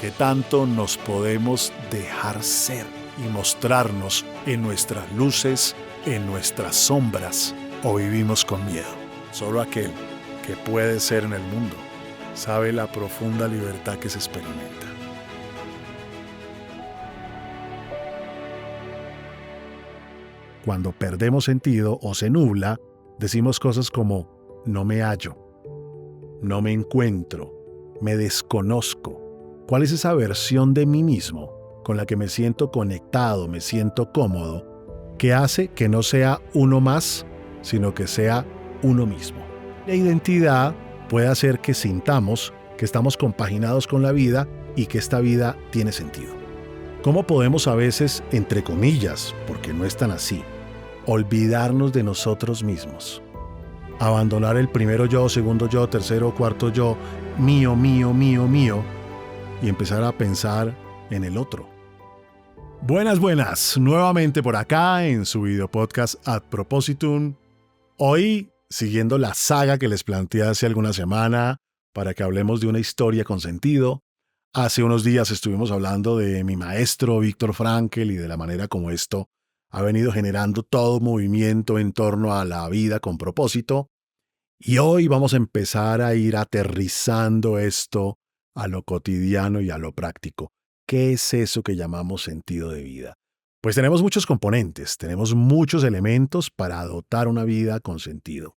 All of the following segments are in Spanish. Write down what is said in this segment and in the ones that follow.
¿Qué tanto nos podemos dejar ser y mostrarnos en nuestras luces, en nuestras sombras, o vivimos con miedo? Solo aquel que puede ser en el mundo sabe la profunda libertad que se experimenta. Cuando perdemos sentido o se nubla, decimos cosas como no me hallo, no me encuentro, me desconozco. ¿Cuál es esa versión de mí mismo con la que me siento conectado, me siento cómodo, que hace que no sea uno más, sino que sea uno mismo? La identidad puede hacer que sintamos que estamos compaginados con la vida y que esta vida tiene sentido. ¿Cómo podemos a veces, entre comillas, porque no es tan así, olvidarnos de nosotros mismos? Abandonar el primero yo, segundo yo, tercero, cuarto yo, mío, mío, mío, mío, y empezar a pensar en el otro. Buenas, nuevamente por acá en su video podcast Ad Propositum. Hoy, siguiendo la saga que les planteé hace alguna semana para que hablemos de una historia con sentido. Hace unos días estuvimos hablando de mi maestro Viktor Frankl y de la manera como esto ha venido generando todo movimiento en torno a la vida con propósito. Y hoy vamos a empezar a ir aterrizando esto a lo cotidiano y a lo práctico. ¿Qué es eso que llamamos sentido de vida? Pues tenemos muchos componentes, tenemos muchos elementos para dotar una vida con sentido.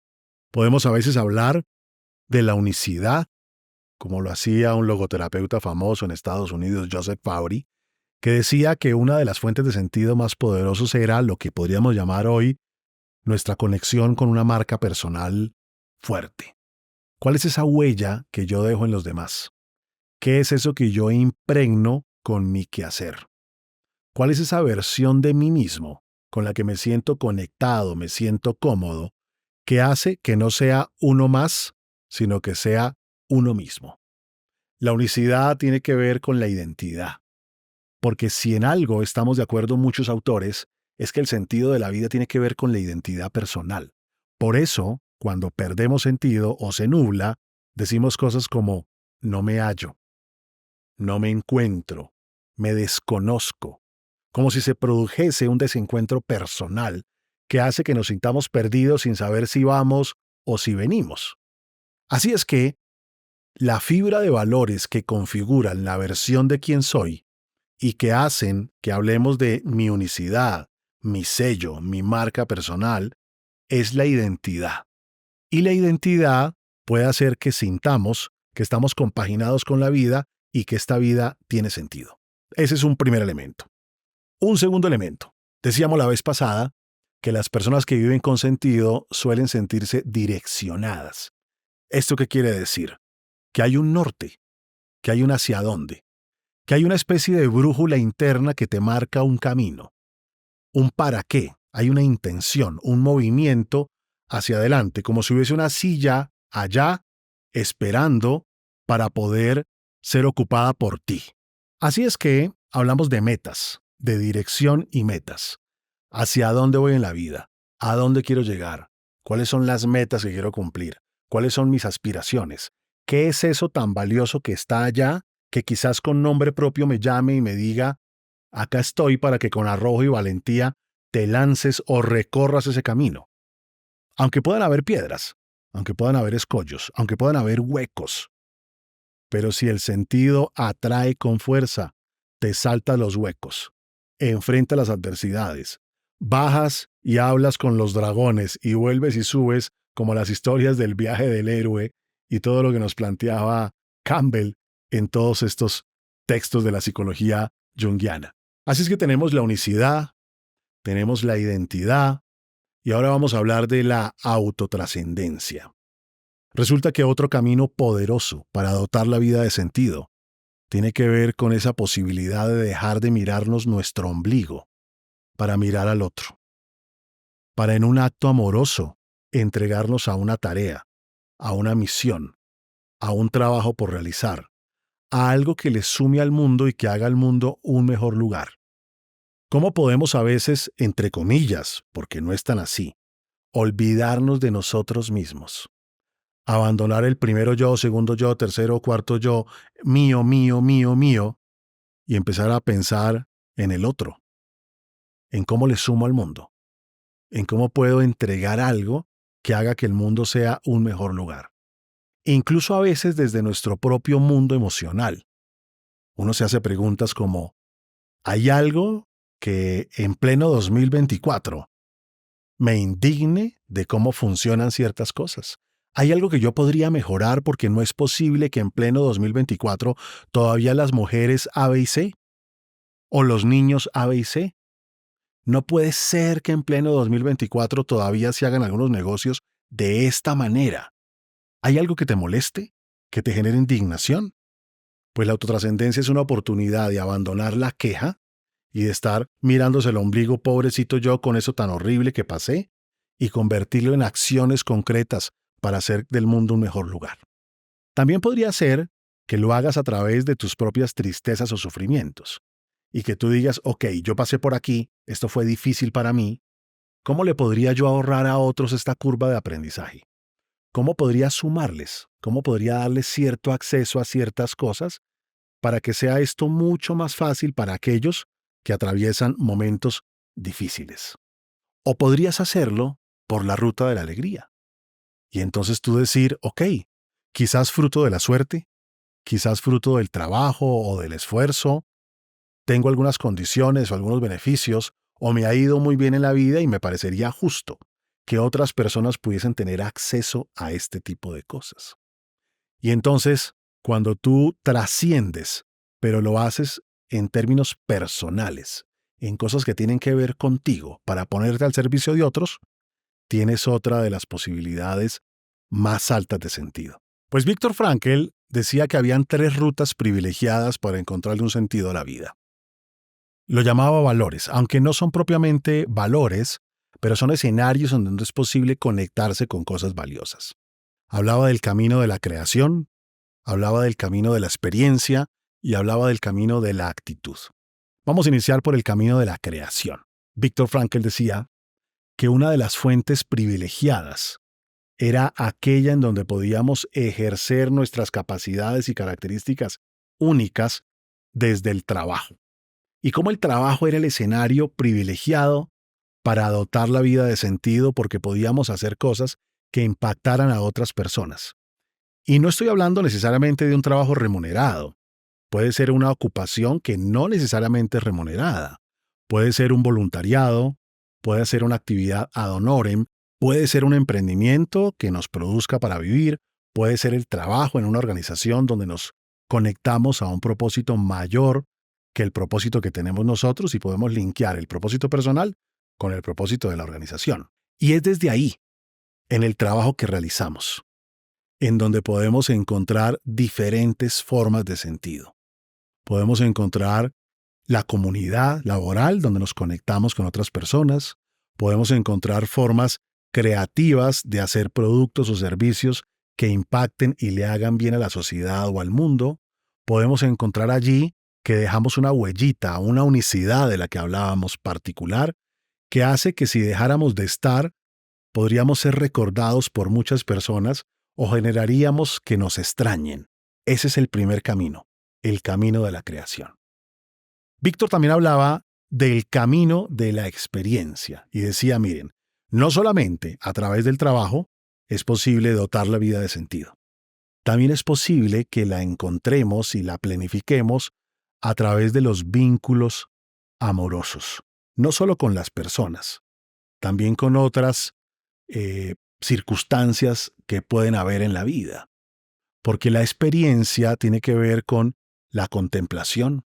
Podemos a veces hablar de la unicidad, como lo hacía un logoterapeuta famoso en Estados Unidos, Joseph Fowry, que decía que una de las fuentes de sentido más poderosos era lo que podríamos llamar hoy nuestra conexión con una marca personal fuerte. ¿Cuál es esa huella que yo dejo en los demás? ¿Qué es eso que yo impregno con mi quehacer? ¿Cuál es esa versión de mí mismo con la que me siento conectado, me siento cómodo, que hace que no sea uno más, sino que sea uno mismo? La unicidad tiene que ver con la identidad, porque si en algo estamos de acuerdo muchos autores, es que el sentido de la vida tiene que ver con la identidad personal. Por eso, cuando perdemos sentido o se nubla, decimos cosas como no me hallo, no me encuentro, me desconozco, como si se produjese un desencuentro personal que hace que nos sintamos perdidos sin saber si vamos o si venimos. Así es que la fibra de valores que configuran la versión de quién soy y que hacen que hablemos de mi unicidad, mi sello, mi marca personal, es la identidad. Y la identidad puede hacer que sintamos que estamos compaginados con la vida y que esta vida tiene sentido. Ese es un primer elemento. Un segundo elemento. Decíamos la vez pasada que las personas que viven con sentido suelen sentirse direccionadas. ¿Esto qué quiere decir? Que hay un norte, que hay un hacia dónde, que hay una especie de brújula interna que te marca un camino, un para qué, hay una intención, un movimiento hacia adelante, como si hubiese una silla allá esperando para poder ser ocupada por ti. Así es que hablamos de metas, de dirección y metas. ¿Hacia dónde voy en la vida? ¿A dónde quiero llegar? ¿Cuáles son las metas que quiero cumplir? ¿Cuáles son mis aspiraciones? ¿Qué es eso tan valioso que está allá, que quizás con nombre propio me llame y me diga, acá estoy para que con arrojo y valentía te lances o recorras ese camino? Aunque puedan haber piedras, aunque puedan haber escollos, aunque puedan haber huecos. Pero si el sentido atrae con fuerza, te saltas los huecos, enfrenta las adversidades, bajas y hablas con los dragones y vuelves y subes como las historias del viaje del héroe y todo lo que nos planteaba Campbell en todos estos textos de la psicología junguiana. Así es que tenemos la unicidad, tenemos la identidad y ahora vamos a hablar de la autotrascendencia. Resulta que otro camino poderoso para dotar la vida de sentido tiene que ver con esa posibilidad de dejar de mirarnos nuestro ombligo para mirar al otro, para en un acto amoroso entregarnos a una tarea, a una misión, a un trabajo por realizar, a algo que le sume al mundo y que haga al mundo un mejor lugar. ¿Cómo podemos a veces, entre comillas, porque no es tan así, olvidarnos de nosotros mismos? abandonar el primero yo, segundo yo, tercero, cuarto yo, mío, mío, mío, mío, y empezar a pensar en el otro, en cómo le sumo al mundo, en cómo puedo entregar algo que haga que el mundo sea un mejor lugar. Incluso a veces desde nuestro propio mundo emocional. Uno se hace preguntas como, ¿hay algo que en pleno 2024 me indigne de cómo funcionan ciertas cosas? ¿Hay algo que yo podría mejorar porque no es posible que en pleno 2024 todavía las mujeres A, B y C o los niños A, B y C? No puede ser que en pleno 2024 todavía se hagan algunos negocios de esta manera. ¿Hay algo que te moleste? ¿Que te genere indignación? Pues la autotrascendencia es una oportunidad de abandonar la queja y de estar mirándose el ombligo, pobrecito yo, con eso tan horrible que pasé, y convertirlo en acciones concretas para hacer del mundo un mejor lugar. También podría ser que lo hagas a través de tus propias tristezas o sufrimientos, y que tú digas, ok, yo pasé por aquí, esto fue difícil para mí, ¿cómo le podría yo ahorrar a otros esta curva de aprendizaje? ¿Cómo podría sumarles? ¿Cómo podría darles cierto acceso a ciertas cosas para que sea esto mucho más fácil para aquellos que atraviesan momentos difíciles? O podrías hacerlo por la ruta de la alegría. Y entonces tú decir, ok, quizás fruto de la suerte, quizás fruto del trabajo o del esfuerzo, tengo algunas condiciones o algunos beneficios, o me ha ido muy bien en la vida y me parecería justo que otras personas pudiesen tener acceso a este tipo de cosas. Y entonces, cuando tú trasciendes, pero lo haces en términos personales, en cosas que tienen que ver contigo, para ponerte al servicio de otros, tienes otra de las posibilidades más altas de sentido. Pues Viktor Frankl decía que habían 3 rutas privilegiadas para encontrarle un sentido a la vida. Lo llamaba valores, aunque no son propiamente valores, pero son escenarios en donde es posible conectarse con cosas valiosas. Hablaba del camino de la creación, hablaba del camino de la experiencia y hablaba del camino de la actitud. Vamos a iniciar por el camino de la creación. Viktor Frankl decía que una de las fuentes privilegiadas era aquella en donde podíamos ejercer nuestras capacidades y características únicas desde el trabajo. Y cómo el trabajo era el escenario privilegiado para dotar la vida de sentido porque podíamos hacer cosas que impactaran a otras personas. Y no estoy hablando necesariamente de un trabajo remunerado. Puede ser una ocupación que no necesariamente es remunerada. Puede ser un voluntariado, puede ser una actividad ad honorem, puede ser un emprendimiento que nos produzca para vivir, puede ser el trabajo en una organización donde nos conectamos a un propósito mayor que el propósito que tenemos nosotros y podemos linkear el propósito personal con el propósito de la organización. Y es desde ahí, en el trabajo que realizamos, en donde podemos encontrar diferentes formas de sentido. Podemos encontrar la comunidad laboral donde nos conectamos con otras personas. Podemos encontrar formas creativas de hacer productos o servicios que impacten y le hagan bien a la sociedad o al mundo. Podemos encontrar allí que dejamos una huellita, una unicidad de la que hablábamos particular, que hace que si dejáramos de estar, podríamos ser recordados por muchas personas o generaríamos que nos extrañen. Ese es el primer camino, el camino de la creación. Víctor también hablaba del camino de la experiencia y decía, miren, no solamente a través del trabajo es posible dotar la vida de sentido. También es posible que la encontremos y la planifiquemos a través de los vínculos amorosos, no solo con las personas, también con otras circunstancias que pueden haber en la vida. Porque la experiencia tiene que ver con la contemplación,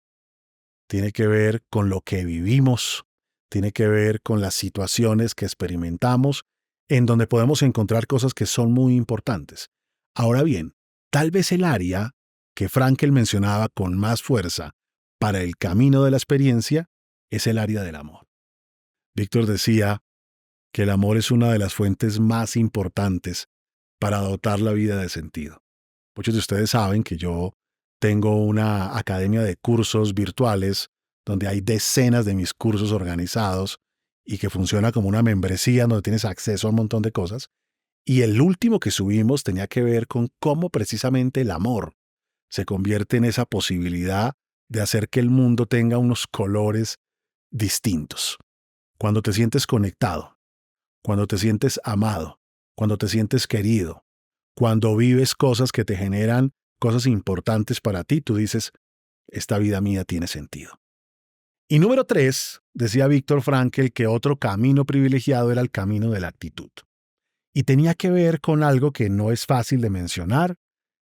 tiene que ver con lo que vivimos, tiene que ver con las situaciones que experimentamos, en donde podemos encontrar cosas que son muy importantes. Ahora bien, tal vez el área que Frankl mencionaba con más fuerza para el camino de la experiencia es el área del amor. Víctor decía que el amor es una de las fuentes más importantes para dotar la vida de sentido. Muchos de ustedes saben que yo tengo una academia de cursos virtuales donde hay decenas de mis cursos organizados y que funciona como una membresía donde tienes acceso a un montón de cosas. Y el último que subimos tenía que ver con cómo precisamente el amor se convierte en esa posibilidad de hacer que el mundo tenga unos colores distintos. Cuando te sientes conectado, cuando te sientes amado, cuando te sientes querido, cuando vives cosas que te generan cosas importantes para ti, tú dices, esta vida mía tiene sentido. Y número 3, decía Víctor Frankl que otro camino privilegiado era el camino de la actitud. Y tenía que ver con algo que no es fácil de mencionar,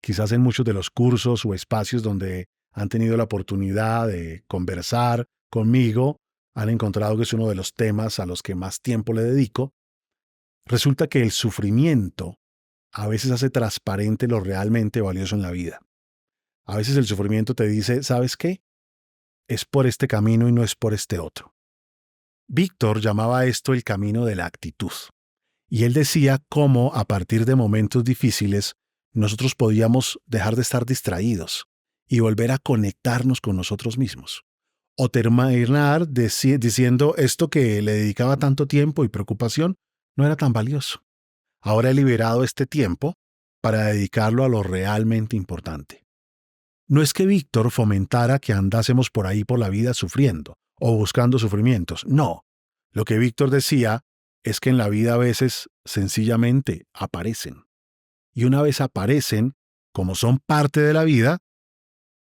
quizás en muchos de los cursos o espacios donde han tenido la oportunidad de conversar conmigo, han encontrado que es uno de los temas a los que más tiempo le dedico. Resulta que el sufrimiento a veces hace transparente lo realmente valioso en la vida. A veces el sufrimiento te dice, ¿sabes qué? Es por este camino y no es por este otro. Víctor llamaba esto el camino de la actitud. Y él decía cómo a partir de momentos difíciles nosotros podíamos dejar de estar distraídos y volver a conectarnos con nosotros mismos. O terminar diciendo esto que le dedicaba tanto tiempo y preocupación no era tan valioso. Ahora he liberado este tiempo para dedicarlo a lo realmente importante. No es que Víctor fomentara que andásemos por ahí por la vida sufriendo o buscando sufrimientos. No. Lo que Víctor decía es que en la vida a veces sencillamente aparecen. Y una vez aparecen, como son parte de la vida,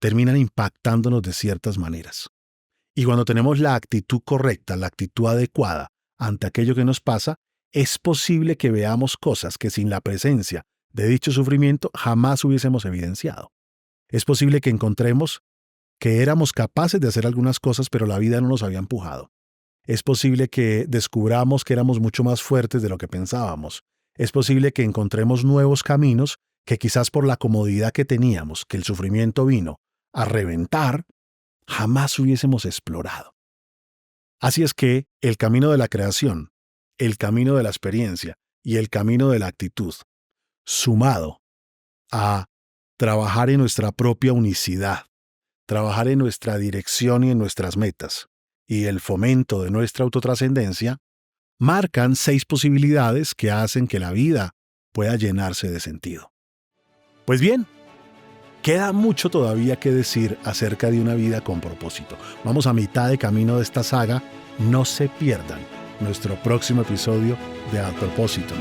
terminan impactándonos de ciertas maneras. Y cuando tenemos la actitud correcta, la actitud adecuada ante aquello que nos pasa, es posible que veamos cosas que sin la presencia de dicho sufrimiento jamás hubiésemos evidenciado. Es posible que encontremos que éramos capaces de hacer algunas cosas, pero la vida no nos había empujado. Es posible que descubramos que éramos mucho más fuertes de lo que pensábamos. Es posible que encontremos nuevos caminos que quizás por la comodidad que teníamos, que el sufrimiento vino a reventar, jamás hubiésemos explorado. Así es que el camino de la creación, el camino de la experiencia y el camino de la actitud, sumado a trabajar en nuestra propia unicidad, trabajar en nuestra dirección y en nuestras metas, y el fomento de nuestra autotrascendencia, marcan 6 posibilidades que hacen que la vida pueda llenarse de sentido. Pues bien, queda mucho todavía que decir acerca de una vida con propósito. Vamos a mitad de camino de esta saga. No se pierdan nuestro próximo episodio de A Propósito.